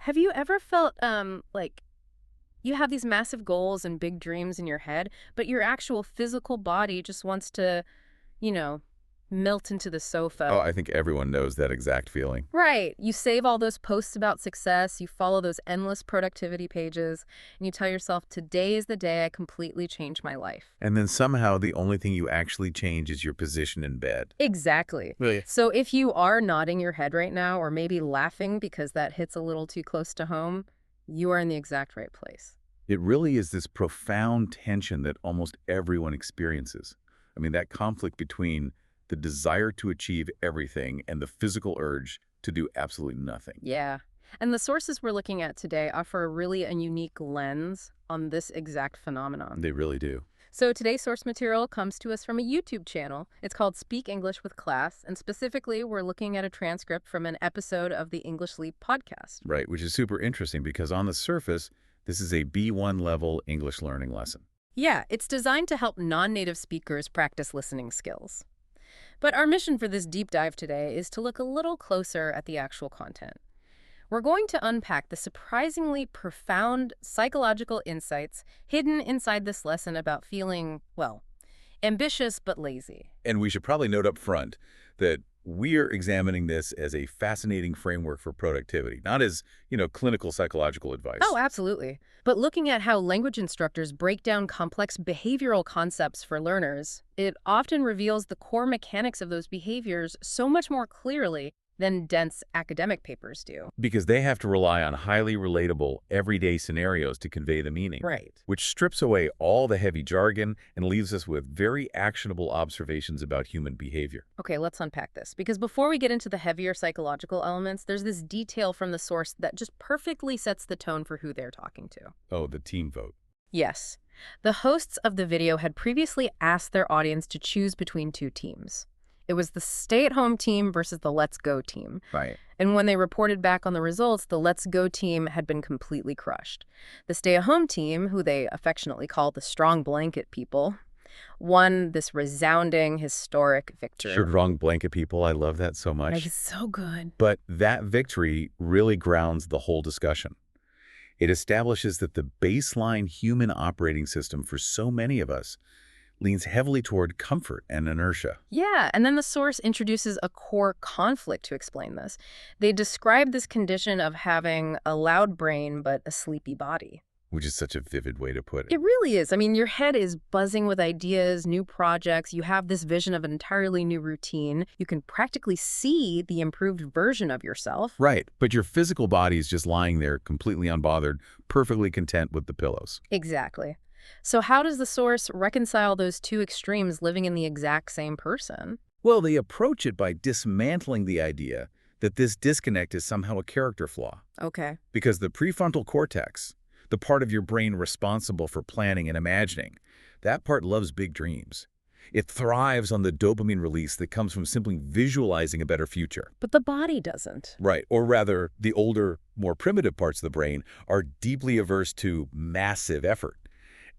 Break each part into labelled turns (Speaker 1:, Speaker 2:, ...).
Speaker 1: Have you ever felt like you have these massive goals and big dreams in your head, but your actual physical body just wants to, you know, melt into the
Speaker 2: Oh,
Speaker 1: sofa?
Speaker 2: I think everyone knows that exact feeling.
Speaker 1: Right. You save all those posts about success, you follow those endless productivity pages, and you tell yourself, today is the day I completely change my life.
Speaker 2: And then somehow the only thing you actually change is your position in bed.
Speaker 1: Exactly.
Speaker 2: Really?
Speaker 1: So if you are nodding your head right now, or maybe laughing because that hits a little too close to home, you are in the exact right place.
Speaker 2: It really is this profound tension that almost everyone experiences. I mean, that conflict between the desire to achieve everything and the physical urge to do absolutely nothing.
Speaker 1: Yeah. And the sources we're looking at today offer really a unique lens on this exact phenomenon.
Speaker 2: They really do.
Speaker 1: So today's source material comes to us from a YouTube channel. It's called Speak English with Class, and specifically, we're looking at a transcript from an episode of the English Leap podcast.
Speaker 2: Right, which is super interesting because on the surface, this is a B1 level English learning lesson.
Speaker 1: Yeah, it's designed to help non-native speakers practice listening skills. But our mission for this deep dive today is to look a little closer at the actual content. We're going to unpack the surprisingly profound psychological insights hidden inside this lesson about feeling, well, ambitious but lazy.
Speaker 2: And we should probably note up front that we're examining this as a fascinating framework for productivity, not as, clinical psychological advice.
Speaker 1: Oh, absolutely. But looking at how language instructors break down complex behavioral concepts for learners, it often reveals the core mechanics of those behaviors so much more clearly than dense academic papers do.
Speaker 2: Because they have to rely on highly relatable, everyday scenarios to convey the meaning.
Speaker 1: Right.
Speaker 2: Which strips away all the heavy jargon and leaves us with very actionable observations about human behavior.
Speaker 1: Okay, let's unpack this. Because before we get into the heavier psychological elements, there's this detail from the source that just perfectly sets the tone for who they're talking to.
Speaker 2: Oh, the team vote.
Speaker 1: Yes. The hosts of the video had previously asked their audience to choose between two teams. It was the stay-at-home team versus the Let's Go team.
Speaker 2: Right.
Speaker 1: And when they reported back on the results, the Let's Go team had been completely crushed. The stay-at-home team, who they affectionately call the strong blanket people, won this resounding, historic victory.
Speaker 2: Wrong blanket people. I love that so much.
Speaker 1: It's so good.
Speaker 2: But that victory really grounds the whole discussion. It establishes that the baseline human operating system for so many of us leans heavily toward comfort and inertia.
Speaker 1: Yeah, and then the source introduces a core conflict to explain this. They describe this condition of having a loud brain but a sleepy body.
Speaker 2: Which is such a vivid way to put it.
Speaker 1: It really is. I mean, your head is buzzing with ideas, new projects. You have this vision of an entirely new routine. You can practically see the improved version of yourself.
Speaker 2: Right, but your physical body is just lying there completely unbothered, perfectly content with the pillows.
Speaker 1: Exactly. So how does the source reconcile those two extremes living in the exact same person?
Speaker 2: Well, they approach it by dismantling the idea that this disconnect is somehow a character flaw.
Speaker 1: Okay.
Speaker 2: Because the prefrontal cortex, the part of your brain responsible for planning and imagining, that part loves big dreams. It thrives on the dopamine release that comes from simply visualizing a better future.
Speaker 1: But the body doesn't.
Speaker 2: Right, or rather, the older, more primitive parts of the brain are deeply averse to massive effort.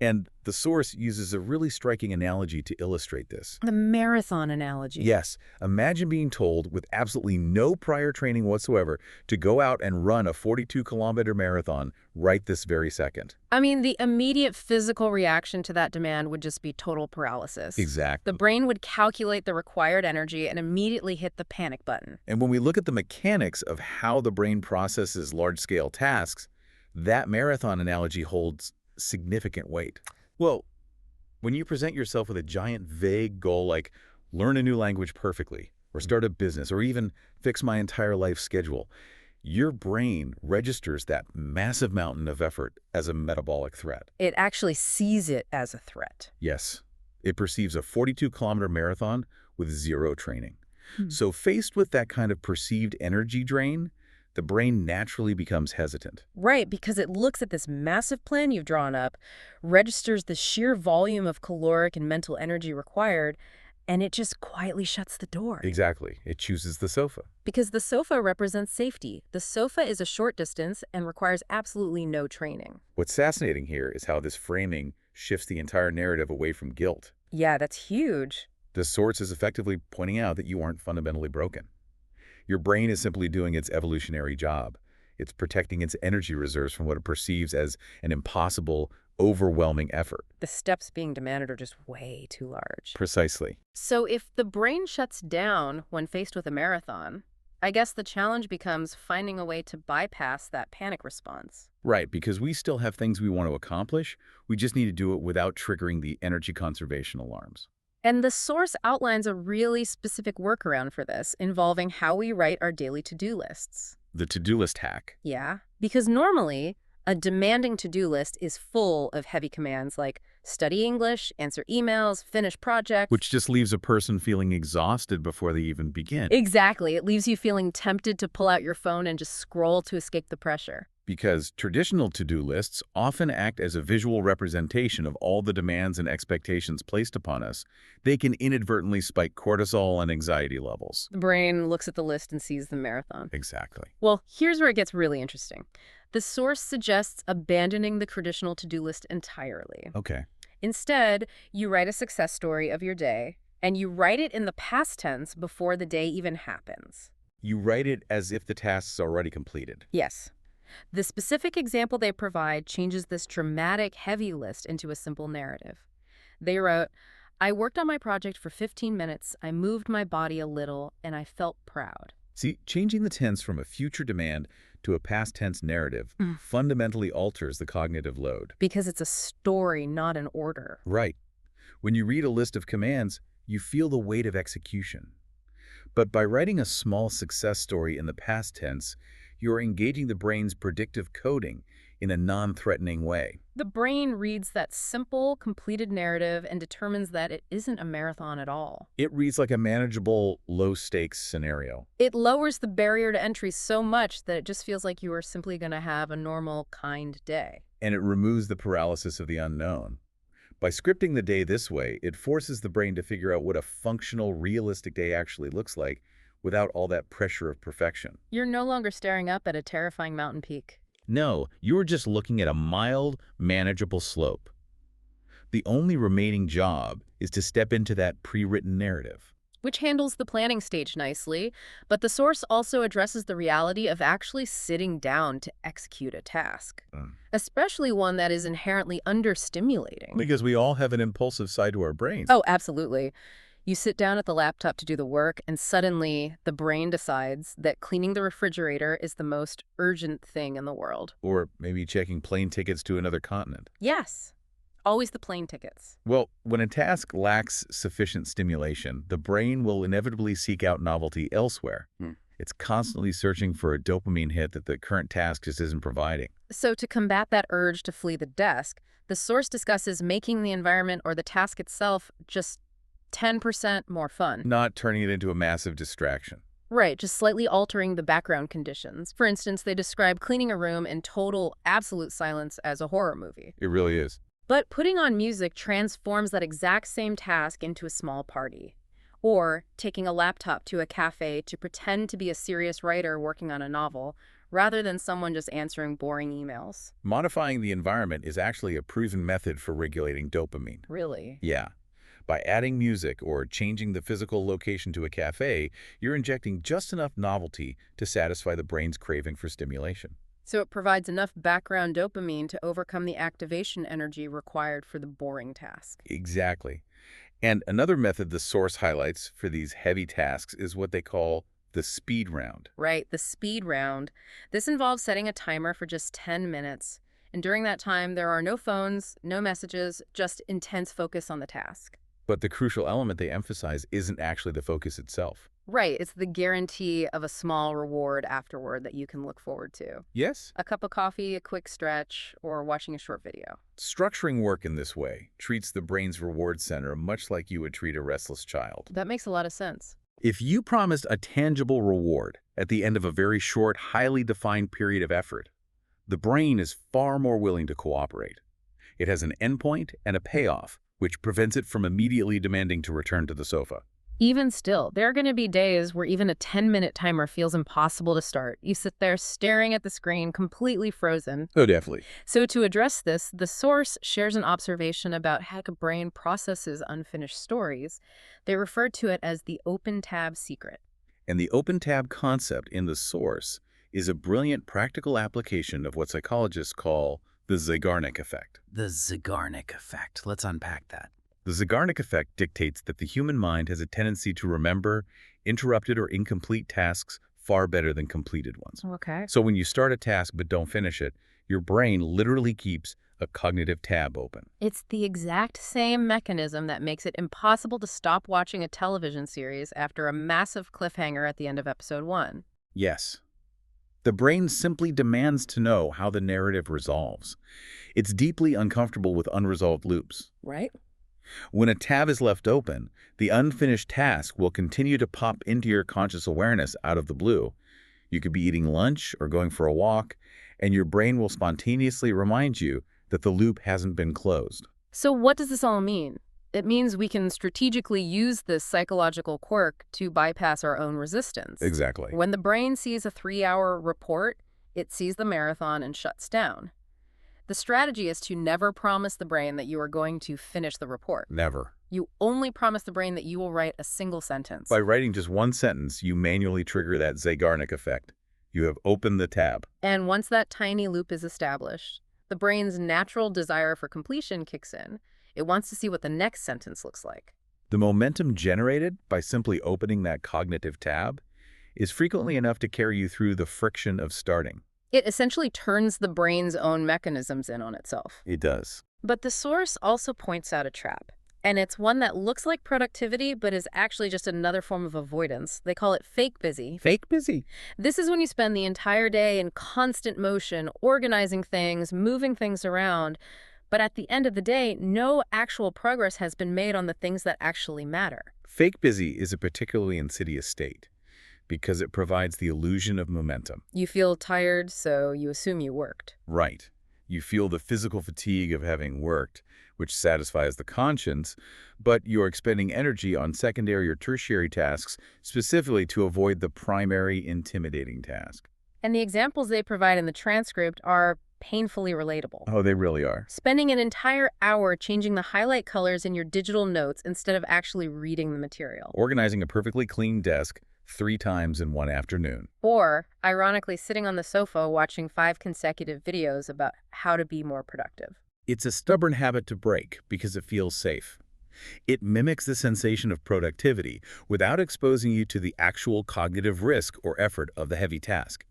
Speaker 2: And the source uses a really striking analogy to illustrate this.
Speaker 1: The marathon analogy.
Speaker 2: Yes, imagine being told with absolutely no prior training whatsoever to go out and run a 42-kilometer marathon right this very second.
Speaker 1: I mean, the immediate physical reaction to that demand would just be total paralysis.
Speaker 2: Exactly.
Speaker 1: The brain would calculate the required energy and immediately hit the panic button.
Speaker 2: And when we look at the mechanics of how the brain processes large-scale tasks, that marathon analogy holds significant weight. Well, when you present yourself with a giant vague goal like learn a new language perfectly, or start a business, or even fix my entire life schedule, your brain registers that massive mountain of effort as a metabolic threat.
Speaker 1: It actually sees it as a threat.
Speaker 2: Yes, it perceives a 42-kilometer marathon with zero training. So faced with that kind of perceived energy drain, the brain naturally becomes hesitant.
Speaker 1: Right, because it looks at this massive plan you've drawn up, registers the sheer volume of caloric and mental energy required, and it just quietly shuts the door.
Speaker 2: Exactly. It chooses the sofa.
Speaker 1: Because the sofa represents safety. The sofa is a short distance and requires absolutely no training.
Speaker 2: What's fascinating here is how this framing shifts the entire narrative away from guilt.
Speaker 1: Yeah, that's huge.
Speaker 2: The source is effectively pointing out that you aren't fundamentally broken. Your brain is simply doing its evolutionary job. It's protecting its energy reserves from what it perceives as an impossible, overwhelming effort.
Speaker 1: The steps being demanded are just way too large.
Speaker 2: Precisely.
Speaker 1: So if the brain shuts down when faced with a marathon, I guess the challenge becomes finding a way to bypass that panic response.
Speaker 2: Right, because we still have things we want to accomplish. We just need to do it without triggering the energy conservation alarms.
Speaker 1: And the source outlines a really specific workaround for this, involving how we write our daily to-do lists.
Speaker 2: The to-do list hack.
Speaker 1: Yeah, because normally, a demanding to-do list is full of heavy commands like study English, answer emails, finish projects.
Speaker 2: Which just leaves a person feeling exhausted before they even begin.
Speaker 1: Exactly. It leaves you feeling tempted to pull out your phone and just scroll to escape the pressure.
Speaker 2: Because traditional to-do lists often act as a visual representation of all the demands and expectations placed upon us, they can inadvertently spike cortisol and anxiety levels.
Speaker 1: The brain looks at the list and sees the marathon.
Speaker 2: Exactly.
Speaker 1: Well, here's where it gets really interesting. The source suggests abandoning the traditional to-do list entirely.
Speaker 2: Okay.
Speaker 1: Instead, you write a success story of your day, and you write it in the past tense before the day even happens.
Speaker 2: You write it as if the task's already completed.
Speaker 1: Yes. The specific example they provide changes this dramatic, heavy list into a simple narrative. They wrote, I worked on my project for 15 minutes, I moved my body a little, and I felt proud.
Speaker 2: See, changing the tense from a future demand to a past tense narrative fundamentally alters the cognitive load.
Speaker 1: Because it's a story, not an order.
Speaker 2: Right. When you read a list of commands, you feel the weight of execution. But by writing a small success story in the past tense, you're engaging the brain's predictive coding in a non-threatening way.
Speaker 1: The brain reads that simple, completed narrative and determines that it isn't a marathon at all.
Speaker 2: It reads like a manageable, low-stakes scenario.
Speaker 1: It lowers the barrier to entry so much that it just feels like you are simply going to have a normal, kind day.
Speaker 2: And it removes the paralysis of the unknown. By scripting the day this way, it forces the brain to figure out what a functional, realistic day actually looks like without all that pressure of perfection.
Speaker 1: You're no longer staring up at a terrifying mountain peak.
Speaker 2: No, you're just looking at a mild, manageable slope. The only remaining job is to step into that pre-written narrative.
Speaker 1: Which handles the planning stage nicely, but the source also addresses the reality of actually sitting down to execute a task, especially one that is inherently understimulating.
Speaker 2: Because we all have an impulsive side to our brains.
Speaker 1: Oh, absolutely. You sit down at the laptop to do the work, and suddenly the brain decides that cleaning the refrigerator is the most urgent thing in the world.
Speaker 2: Or maybe checking plane tickets to another continent.
Speaker 1: Yes, always the plane tickets.
Speaker 2: Well, when a task lacks sufficient stimulation, the brain will inevitably seek out novelty elsewhere. It's constantly searching for a dopamine hit that the current task just isn't providing.
Speaker 1: So to combat that urge to flee the desk, the source discusses making the environment or the task itself just 10% more fun.
Speaker 2: Not turning it into a massive distraction.
Speaker 1: Right, just slightly altering the background conditions. For instance, they describe cleaning a room in total, absolute silence as a horror movie.
Speaker 2: It really is.
Speaker 1: But putting on music transforms that exact same task into a small party. Or taking a laptop to a cafe to pretend to be a serious writer working on a novel, rather than someone just answering boring emails.
Speaker 2: Modifying the environment is actually a proven method for regulating dopamine.
Speaker 1: Really?
Speaker 2: Yeah. By adding music or changing the physical location to a cafe, you're injecting just enough novelty to satisfy the brain's craving for stimulation.
Speaker 1: So it provides enough background dopamine to overcome the activation energy required for the boring task.
Speaker 2: Exactly. And another method the source highlights for these heavy tasks is what they call the speed round.
Speaker 1: Right, the speed round. This involves setting a timer for just 10 minutes. And during that time, there are no phones, no messages, just intense focus on the task.
Speaker 2: But the crucial element they emphasize isn't actually the focus itself.
Speaker 1: Right, it's the guarantee of a small reward afterward that you can look forward to.
Speaker 2: Yes?
Speaker 1: A cup of coffee, a quick stretch, or watching a short video.
Speaker 2: Structuring work in this way treats the brain's reward center much like you would treat a restless child.
Speaker 1: That makes a lot of sense.
Speaker 2: If you promised a tangible reward at the end of a very short, highly defined period of effort, the brain is far more willing to cooperate. It has an endpoint and a payoff, which prevents it from immediately demanding to return to the sofa.
Speaker 1: Even still, there are going to be days where even a 10-minute timer feels impossible to start. You sit there staring at the screen, completely frozen.
Speaker 2: Oh, definitely.
Speaker 1: So to address this, the source shares an observation about how the brain processes unfinished stories. They refer to it as the open tab secret.
Speaker 2: And the open tab concept in the source is a brilliant practical application of what psychologists call the Zeigarnik effect.
Speaker 3: The Zeigarnik effect. Let's unpack that.
Speaker 2: The Zeigarnik effect dictates that the human mind has a tendency to remember interrupted or incomplete tasks far better than completed ones.
Speaker 1: Okay.
Speaker 2: So when you start a task but don't finish it, your brain literally keeps a cognitive tab open.
Speaker 1: It's the exact same mechanism that makes it impossible to stop watching a television series after a massive cliffhanger at the end of episode 1.
Speaker 2: Yes. The brain simply demands to know how the narrative resolves. It's deeply uncomfortable with unresolved loops.
Speaker 1: Right?
Speaker 2: When a tab is left open, the unfinished task will continue to pop into your conscious awareness out of the blue. You could be eating lunch or going for a walk, and your brain will spontaneously remind you that the loop hasn't been closed.
Speaker 1: So what does this all mean? It means we can strategically use this psychological quirk to bypass our own resistance.
Speaker 2: Exactly.
Speaker 1: When the brain sees a 3-hour report, it sees the marathon and shuts down. The strategy is to never promise the brain that you are going to finish the report.
Speaker 2: Never.
Speaker 1: You only promise the brain that you will write a single sentence.
Speaker 2: By writing just one sentence, you manually trigger that Zeigarnik effect. You have opened the tab.
Speaker 1: And once that tiny loop is established, the brain's natural desire for completion kicks in. It wants to see what the next sentence looks like.
Speaker 2: The momentum generated by simply opening that cognitive tab is frequently enough to carry you through the friction of starting.
Speaker 1: It essentially turns the brain's own mechanisms in on itself.
Speaker 2: It does.
Speaker 1: But the source also points out a trap. And it's one that looks like productivity, but is actually just another form of avoidance. They call it fake busy.
Speaker 2: Fake busy.
Speaker 1: This is when you spend the entire day in constant motion, organizing things, moving things around. But at the end of the day, no actual progress has been made on the things that actually matter.
Speaker 2: Fake busy is a particularly insidious state because it provides the illusion of momentum.
Speaker 1: You feel tired, so you assume you worked.
Speaker 2: Right. You feel the physical fatigue of having worked, which satisfies the conscience, but you're expending energy on secondary or tertiary tasks specifically to avoid the primary intimidating task.
Speaker 1: And the examples they provide in the transcript are painfully relatable.
Speaker 2: Oh, they really are.
Speaker 1: Spending an entire hour changing the highlight colors in your digital notes instead of actually reading the material.
Speaker 2: Organizing a perfectly clean desk 3 times in one afternoon.
Speaker 1: Or, ironically, sitting on the sofa watching 5 consecutive videos about how to be more productive.
Speaker 2: It's a stubborn habit to break because it feels safe. It mimics the sensation of productivity without exposing you to the actual cognitive risk or effort of the heavy task.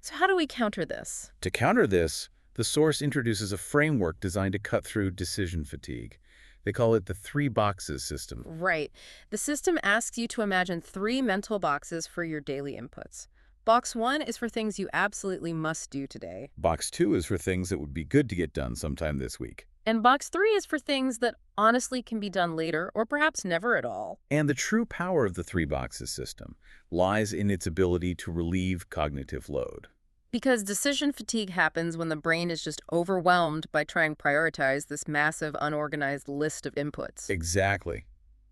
Speaker 1: So how do we counter this?
Speaker 2: To counter this, the source introduces a framework designed to cut through decision fatigue. They call it the 3 boxes system.
Speaker 1: Right. The system asks you to imagine 3 mental boxes for your daily inputs. Box 1 is for things you absolutely must do today.
Speaker 2: Box 2 is for things that would be good to get done sometime this week.
Speaker 1: And box 3 is for things that honestly can be done later or perhaps never at all.
Speaker 2: And the true power of the 3 boxes system lies in its ability to relieve cognitive load.
Speaker 1: Because decision fatigue happens when the brain is just overwhelmed by trying to prioritize this massive, unorganized list of inputs.
Speaker 2: Exactly.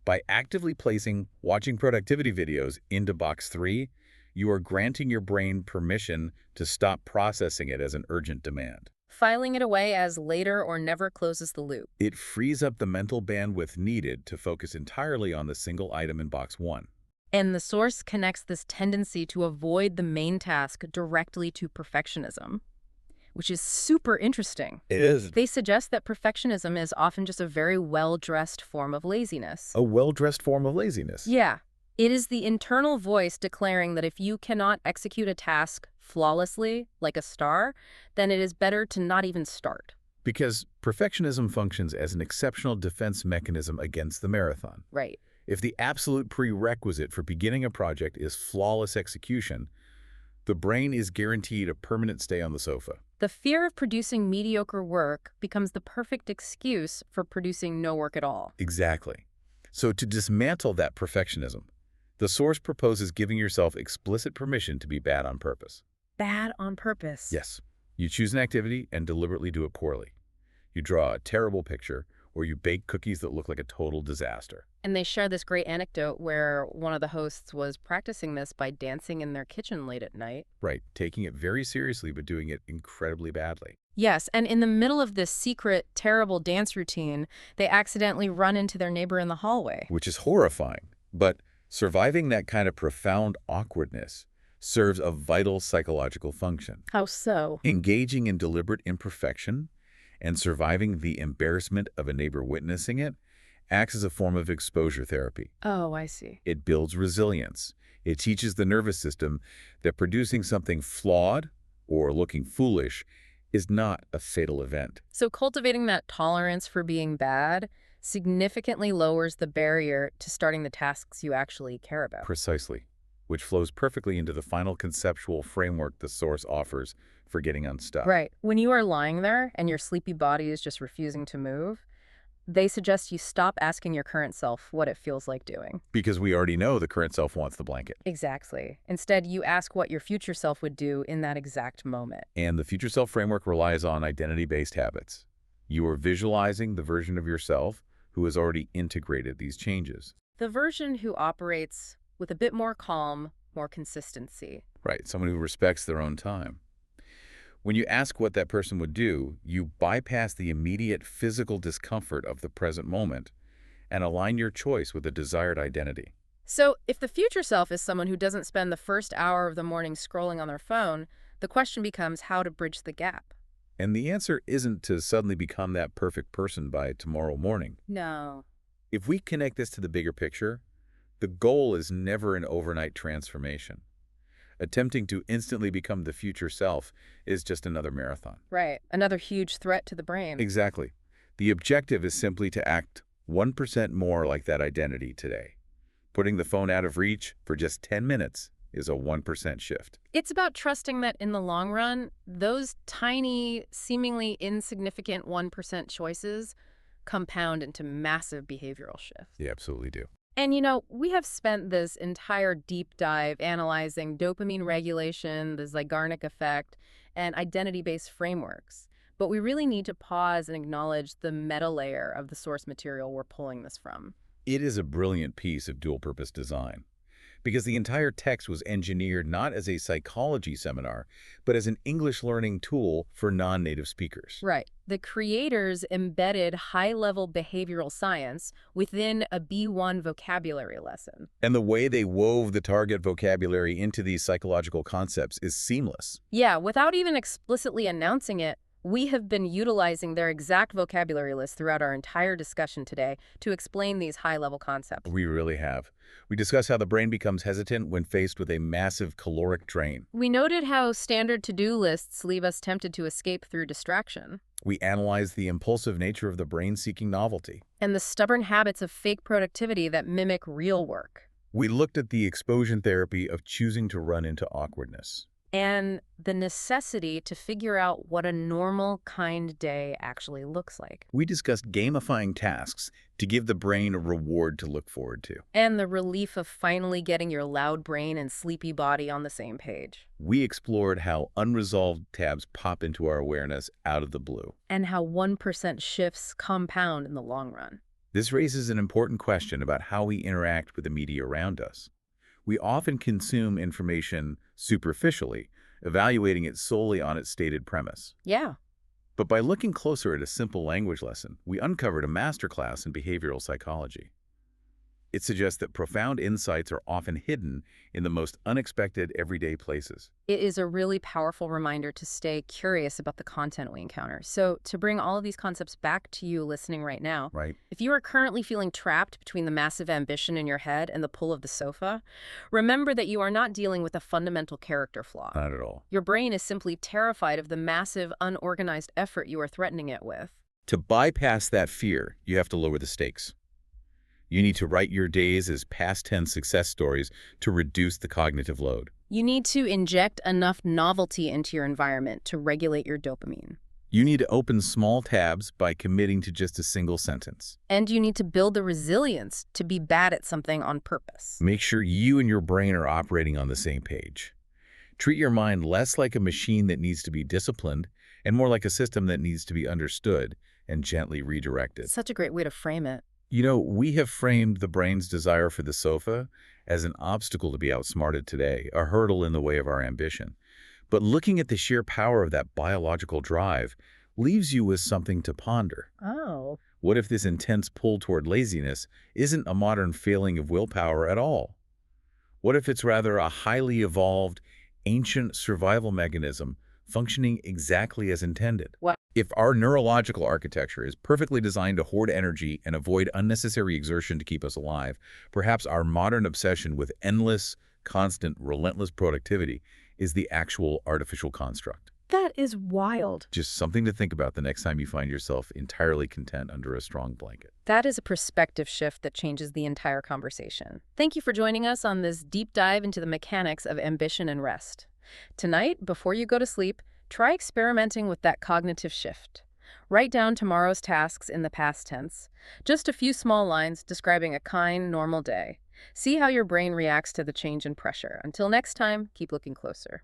Speaker 2: By actively placing watching productivity videos into box 3, you are granting your brain permission to stop processing it as an urgent demand.
Speaker 1: Filing it away as later or never closes the loop.
Speaker 2: It frees up the mental bandwidth needed to focus entirely on the single item in box 1.
Speaker 1: And the source connects this tendency to avoid the main task directly to perfectionism, which is super interesting.
Speaker 2: It is.
Speaker 1: They suggest that perfectionism is often just a very well-dressed form of laziness.
Speaker 2: A well-dressed form of laziness.
Speaker 1: Yeah. It is the internal voice declaring that if you cannot execute a task flawlessly, like a star, then it is better to not even start.
Speaker 2: Because perfectionism functions as an exceptional defense mechanism against the marathon.
Speaker 1: Right.
Speaker 2: If the absolute prerequisite for beginning a project is flawless execution, the brain is guaranteed a permanent stay on the sofa.
Speaker 1: The fear of producing mediocre work becomes the perfect excuse for producing no work at all.
Speaker 2: Exactly. So to dismantle that perfectionism, the source proposes giving yourself explicit permission to be bad on purpose.
Speaker 1: Bad on purpose.
Speaker 2: Yes. You choose an activity and deliberately do it poorly. You draw a terrible picture, or you bake cookies that look like a total disaster.
Speaker 1: And they share this great anecdote where one of the hosts was practicing this by dancing in their kitchen late at night.
Speaker 2: Right, taking it very seriously but doing it incredibly badly.
Speaker 1: Yes, and in the middle of this secret, terrible dance routine, they accidentally run into their neighbor in the hallway.
Speaker 2: Which is horrifying, but surviving that kind of profound awkwardness serves a vital psychological function.
Speaker 1: How so?
Speaker 2: Engaging in deliberate imperfection and surviving the embarrassment of a neighbor witnessing it acts as a form of exposure therapy.
Speaker 1: Oh, I see.
Speaker 2: It builds resilience. It teaches the nervous system that producing something flawed or looking foolish is not a fatal event.
Speaker 1: So cultivating that tolerance for being bad significantly lowers the barrier to starting the tasks you actually care about.
Speaker 2: Precisely, which flows perfectly into the final conceptual framework the source offers for getting unstuck.
Speaker 1: Right. When you are lying there and your sleepy body is just refusing to move, they suggest you stop asking your current self what it feels like doing.
Speaker 2: Because we already know the current self wants the blanket.
Speaker 1: Exactly. Instead, you ask what your future self would do in that exact moment.
Speaker 2: And the future self framework relies on identity-based habits. You are visualizing the version of yourself who has already integrated these changes.
Speaker 1: The version who operates with a bit more calm, more consistency.
Speaker 2: Right, someone who respects their own time. When you ask what that person would do, you bypass the immediate physical discomfort of the present moment and align your choice with a desired identity.
Speaker 1: So, if the future self is someone who doesn't spend the first hour of the morning scrolling on their phone, the question becomes how to bridge the gap.
Speaker 2: And the answer isn't to suddenly become that perfect person by tomorrow morning.
Speaker 1: No.
Speaker 2: If we connect this to the bigger picture, the goal is never an overnight transformation. Attempting to instantly become the future self is just another marathon.
Speaker 1: Right. Another huge threat to the brain.
Speaker 2: Exactly. The objective is simply to act 1% more like that identity today. Putting the phone out of reach for just 10 minutes is a 1% shift.
Speaker 1: It's about trusting that in the long run, those tiny, seemingly insignificant 1% choices compound into massive behavioral shifts.
Speaker 2: They absolutely do.
Speaker 1: And we have spent this entire deep dive analyzing dopamine regulation, the Zeigarnik effect, and identity-based frameworks. But we really need to pause and acknowledge the meta layer of the source material we're pulling this from.
Speaker 2: It is a brilliant piece of dual-purpose design, because the entire text was engineered not as a psychology seminar, but as an English learning tool for non-native speakers.
Speaker 1: Right. The creators embedded high-level behavioral science within a B1 vocabulary lesson.
Speaker 2: And the way they wove the target vocabulary into these psychological concepts is seamless.
Speaker 1: Yeah, without even explicitly announcing it, we have been utilizing their exact vocabulary list throughout our entire discussion today to explain these high-level concepts.
Speaker 2: We really have. We discuss how the brain becomes hesitant when faced with a massive caloric drain.
Speaker 1: We noted how standard to-do lists leave us tempted to escape through distraction.
Speaker 2: We analyze the impulsive nature of the brain seeking novelty.
Speaker 1: And the stubborn habits of fake productivity that mimic real work.
Speaker 2: We looked at the exposure therapy of choosing to run into awkwardness.
Speaker 1: And the necessity to figure out what a normal, kind day actually looks like.
Speaker 2: We discussed gamifying tasks to give the brain a reward to look forward to.
Speaker 1: And the relief of finally getting your loud brain and sleepy body on the same page.
Speaker 2: We explored how unresolved tabs pop into our awareness out of the blue.
Speaker 1: And how 1% shifts compound in the long run.
Speaker 2: This raises an important question about how we interact with the media around us. We often consume information superficially, evaluating it solely on its stated premise.
Speaker 1: Yeah.
Speaker 2: But by looking closer at a simple language lesson, we uncovered a masterclass in behavioral psychology. It suggests that profound insights are often hidden in the most unexpected everyday places.
Speaker 1: It is a really powerful reminder to stay curious about the content we encounter. So to bring all of these concepts back to you listening right now,
Speaker 2: Right.
Speaker 1: if you are currently feeling trapped between the massive ambition in your head and the pull of the sofa, remember that you are not dealing with a fundamental character flaw.
Speaker 2: Not at all.
Speaker 1: Your brain is simply terrified of the massive, unorganized effort you are threatening it with.
Speaker 2: To bypass that fear, you have to lower the stakes. You need to write your days as past tense success stories to reduce the cognitive load.
Speaker 1: You need to inject enough novelty into your environment to regulate your dopamine.
Speaker 2: You need to open small tabs by committing to just a single sentence.
Speaker 1: And you need to build the resilience to be bad at something on purpose.
Speaker 2: Make sure you and your brain are operating on the same page. Treat your mind less like a machine that needs to be disciplined and more like a system that needs to be understood and gently redirected.
Speaker 1: Such a great way to frame it.
Speaker 2: You know, we have framed the brain's desire for the sofa as an obstacle to be outsmarted today, a hurdle in the way of our ambition. But looking at the sheer power of that biological drive leaves you with something to ponder.
Speaker 1: Oh.
Speaker 2: What if this intense pull toward laziness isn't a modern failing of willpower at all? What if it's rather a highly evolved, ancient survival mechanism functioning exactly as intended.
Speaker 1: Wow.
Speaker 2: If our neurological architecture is perfectly designed to hoard energy and avoid unnecessary exertion to keep us alive, perhaps our modern obsession with endless, constant, relentless productivity is the actual artificial construct.
Speaker 1: That is wild.
Speaker 2: Just something to think about the next time you find yourself entirely content under a strong blanket.
Speaker 1: That is a perspective shift that changes the entire conversation. Thank you for joining us on this deep dive into the mechanics of ambition and rest. Tonight, before you go to sleep, try experimenting with that cognitive shift. Write down tomorrow's tasks in the past tense. Just a few small lines describing a kind, normal day. See how your brain reacts to the change in pressure. Until next time, keep looking closer.